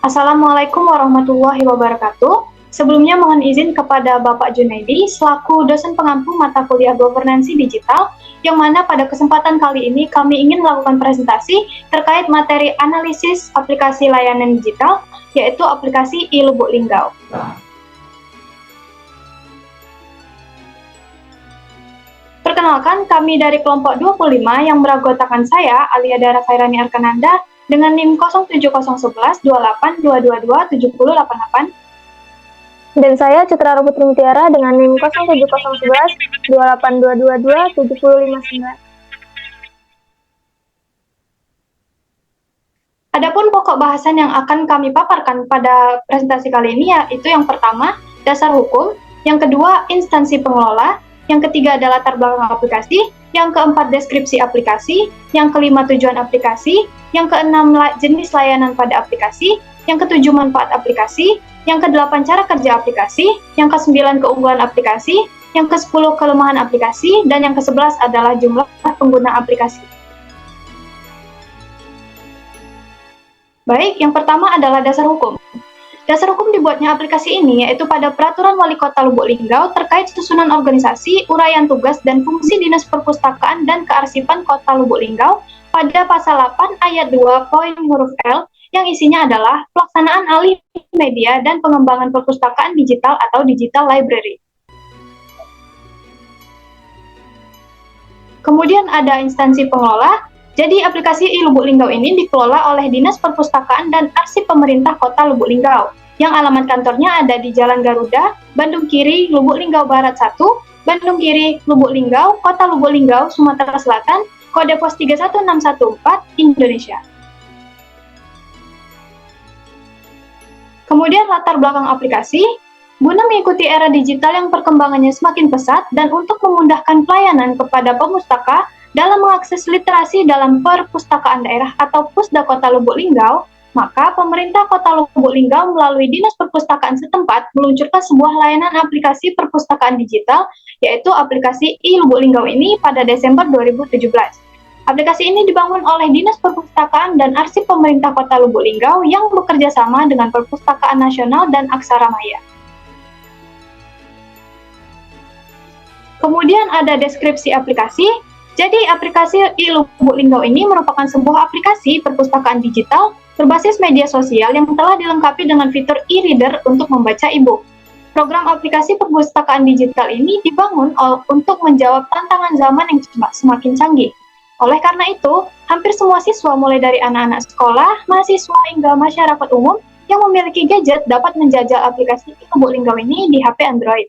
Assalamualaikum warahmatullahi wabarakatuh. Sebelumnya mohon izin kepada Bapak Junaidi selaku dosen pengampu mata kuliah Governansi Digital, yang mana pada kesempatan kali ini kami ingin melakukan presentasi terkait materi analisis aplikasi layanan digital, yaitu aplikasi iLubuk Linggau. Perkenalkan, kami dari kelompok 25 yang beranggotakan saya, Alia Dara Khairani Arkananda, dengan NIM 07011128222788. Dan saya Citra Putri Mutiara dengan NIM 07011128222759. Adapun pokok bahasan yang akan kami paparkan pada presentasi kali ini yaitu yang pertama, dasar hukum, yang kedua, instansi pengelola, yang ketiga adalah latar belakang aplikasi, yang keempat, deskripsi aplikasi, yang kelima, tujuan aplikasi, yang keenam, jenis layanan pada aplikasi, yang ketujuh, manfaat aplikasi, yang kedelapan, cara kerja aplikasi, yang kesembilan, keunggulan aplikasi, yang kesepuluh, kelemahan aplikasi, dan yang kesebelas adalah jumlah pengguna aplikasi. Baik, yang pertama adalah dasar hukum. Dasar hukum dibuatnya aplikasi ini yaitu pada Peraturan Wali Kota Lubuk Linggau terkait susunan organisasi, uraian tugas, dan fungsi Dinas Perpustakaan dan Kearsipan Kota Lubuk Linggau pada Pasal 8 Ayat 2 Poin huruf L yang isinya adalah pelaksanaan alih media dan pengembangan perpustakaan digital atau digital library. Kemudian ada instansi pengelola. Jadi aplikasi iLubuk Linggau ini dikelola oleh Dinas Perpustakaan dan Arsip Pemerintah Kota Lubuk Linggau, yang alamat kantornya ada di Jalan Garuda, Bandung Kiri, Lubuk Linggau Barat 1, Bandung Kiri, Lubuk Linggau, Kota Lubuk Linggau, Sumatera Selatan, kode pos 31614, Indonesia. Kemudian latar belakang aplikasi, guna mengikuti era digital yang perkembangannya semakin pesat dan untuk memudahkan pelayanan kepada pemustaka dalam mengakses literasi dalam perpustakaan daerah atau Pusda Kota Lubuk Linggau, maka pemerintah Kota Lubuk Linggau melalui Dinas Perpustakaan setempat meluncurkan sebuah layanan aplikasi perpustakaan digital, yaitu aplikasi iLubuk Linggau ini pada Desember 2017. Aplikasi ini dibangun oleh Dinas Perpustakaan dan Arsip Pemerintah Kota Lubuk Linggau yang bekerja sama dengan Perpustakaan Nasional dan Aksara Maya. Kemudian ada deskripsi aplikasi. Jadi aplikasi iLubuk Linggau ini merupakan sebuah aplikasi perpustakaan digital berbasis media sosial yang telah dilengkapi dengan fitur e-reader untuk membaca e-book. Program aplikasi perpustakaan digital ini dibangun untuk menjawab tantangan zaman yang semakin canggih. Oleh karena itu, hampir semua siswa mulai dari anak-anak sekolah, mahasiswa hingga masyarakat umum yang memiliki gadget dapat menjajal aplikasi iLubuk Linggau ini di HP Android.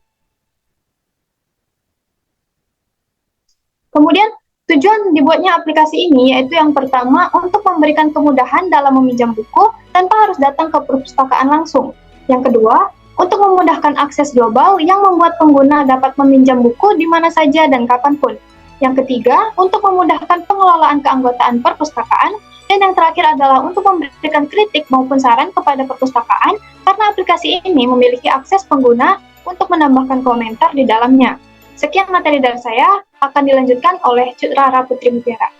Kemudian, tujuan dibuatnya aplikasi ini yaitu yang pertama untuk memberikan kemudahan dalam meminjam buku tanpa harus datang ke perpustakaan langsung. Yang kedua, untuk memudahkan akses global yang membuat pengguna dapat meminjam buku di mana saja dan kapanpun. Yang ketiga, untuk memudahkan pengelolaan keanggotaan perpustakaan. Dan yang terakhir adalah untuk memberikan kritik maupun saran kepada perpustakaan karena aplikasi ini memiliki akses pengguna untuk menambahkan komentar di dalamnya. Sekian materi dari saya, akan dilanjutkan oleh Citra Putri Mutiara.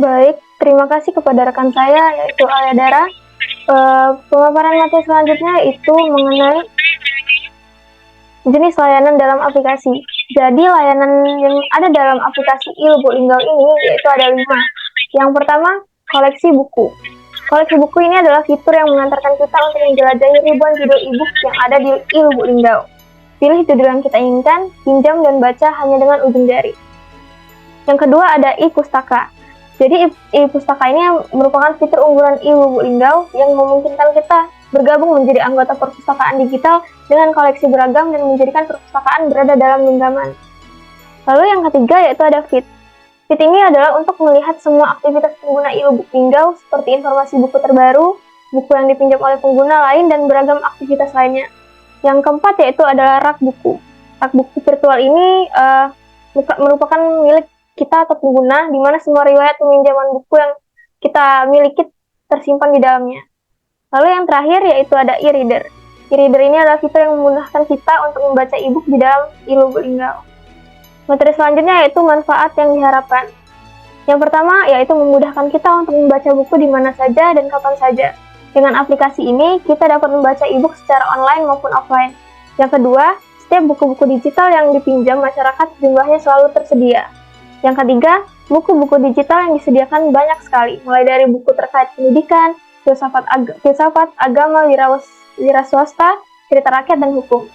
Baik, terima kasih kepada rekan saya, yaitu Alia Dara. Pemaparan materi selanjutnya itu mengenai jenis layanan dalam aplikasi. Jadi, layanan yang ada dalam aplikasi iLubuk Linggau ini yaitu ada 5. Yang pertama, koleksi buku. Koleksi buku ini adalah fitur yang mengantarkan kita untuk menjelajahi ribuan judul e-book yang ada di iLubuk Linggau. Pilih judul yang kita inginkan, pinjam dan baca hanya dengan ujung jari. Yang kedua ada e-pustaka. Jadi e-pustaka ini merupakan fitur unggulan iLubuk Linggau yang memungkinkan kita bergabung menjadi anggota perpustakaan digital dengan koleksi beragam dan menjadikan perpustakaan berada dalam genggaman. Lalu yang ketiga yaitu ada Feed. Feed ini adalah untuk melihat semua aktivitas pengguna iLubuk Linggau seperti informasi buku terbaru, buku yang dipinjam oleh pengguna lain, dan beragam aktivitas lainnya. Yang keempat yaitu adalah rak buku. Rak buku virtual ini merupakan milik kita atau pengguna, di mana semua riwayat peminjaman buku yang kita miliki tersimpan di dalamnya. Lalu yang terakhir yaitu ada e-reader. E-reader ini adalah fitur yang memudahkan kita untuk membaca e-book di dalam iLubuk Linggau. Materi selanjutnya yaitu manfaat yang diharapkan. Yang pertama yaitu memudahkan kita untuk membaca buku di mana saja dan kapan saja. Dengan aplikasi ini, kita dapat membaca e-book secara online maupun offline. Yang kedua, setiap buku-buku digital yang dipinjam masyarakat jumlahnya selalu tersedia. Yang ketiga, buku-buku digital yang disediakan banyak sekali, mulai dari buku terkait pendidikan, filsafat agama, wira swasta, cerita rakyat, dan hukum.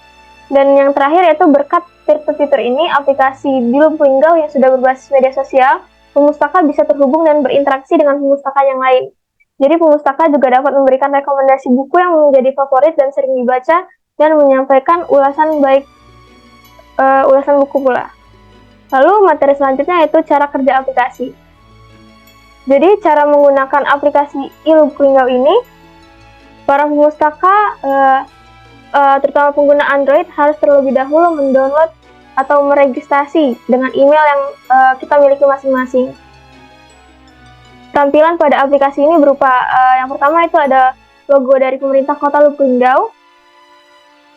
Dan yang terakhir yaitu berkat fitur-fitur ini, aplikasi di Linggal yang sudah berbasis media sosial, pemustaka bisa terhubung dan berinteraksi dengan pemustaka yang lain. Jadi pemustaka juga dapat memberikan rekomendasi buku yang menjadi favorit dan sering dibaca, dan menyampaikan ulasan buku pula. Lalu materi selanjutnya yaitu cara kerja aplikasi. Jadi cara menggunakan aplikasi e-Linggal ini, para pemustaka terutama pengguna Android harus terlebih dahulu mendownload atau meregistrasi dengan email yang kita miliki masing-masing. Tampilan pada aplikasi ini berupa yang pertama itu ada logo dari pemerintah kota Linggal.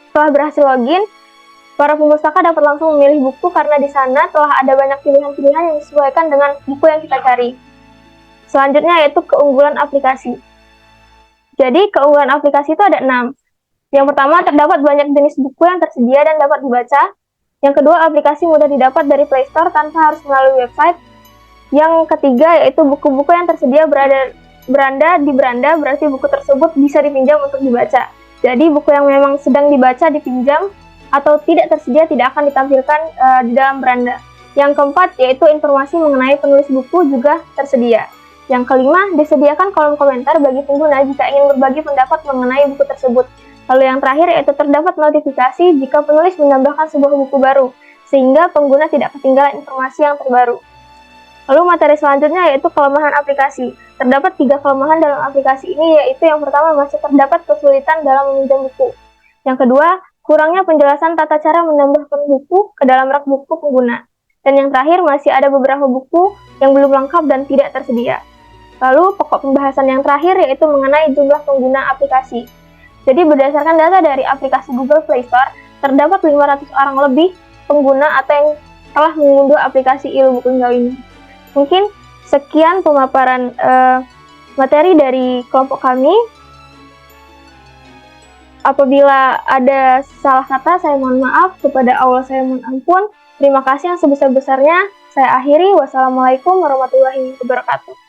Setelah berhasil login, para pemustaka dapat langsung memilih buku karena di sana telah ada banyak pilihan-pilihan yang disesuaikan dengan buku yang kita cari. Selanjutnya yaitu keunggulan aplikasi. Jadi keunggulan aplikasi itu ada 6. Yang pertama, terdapat banyak jenis buku yang tersedia dan dapat dibaca. Yang kedua, aplikasi mudah didapat dari Play Store tanpa harus melalui website. Yang ketiga, yaitu buku-buku yang tersedia berada di beranda, berarti buku tersebut bisa dipinjam untuk dibaca. Jadi, buku yang memang sedang dibaca dipinjam atau tidak tersedia tidak akan ditampilkan di dalam beranda. Yang keempat, yaitu informasi mengenai penulis buku juga tersedia. Yang kelima, disediakan kolom komentar bagi pengguna jika ingin berbagi pendapat mengenai buku tersebut. Lalu yang terakhir yaitu terdapat notifikasi jika penulis menambahkan sebuah buku baru, sehingga pengguna tidak ketinggalan informasi yang terbaru. Lalu materi selanjutnya yaitu kelemahan aplikasi. Terdapat 3 kelemahan dalam aplikasi ini, yaitu yang pertama masih terdapat kesulitan dalam meminjam buku. Yang kedua, kurangnya penjelasan tata cara menambahkan buku ke dalam rak buku pengguna. Dan yang terakhir, masih ada beberapa buku yang belum lengkap dan tidak tersedia. Lalu pokok pembahasan yang terakhir yaitu mengenai jumlah pengguna aplikasi. Jadi berdasarkan data dari aplikasi Google Play Store, terdapat 500 orang lebih pengguna atau yang telah mengunduh aplikasi e-Linggal ini. Mungkin sekian pemaparan materi dari kelompok kami. Apabila ada salah kata, saya mohon maaf. Kepada Allah saya mohon ampun. Terima kasih yang sebesar-besarnya. Saya akhiri. Wassalamualaikum warahmatullahi wabarakatuh.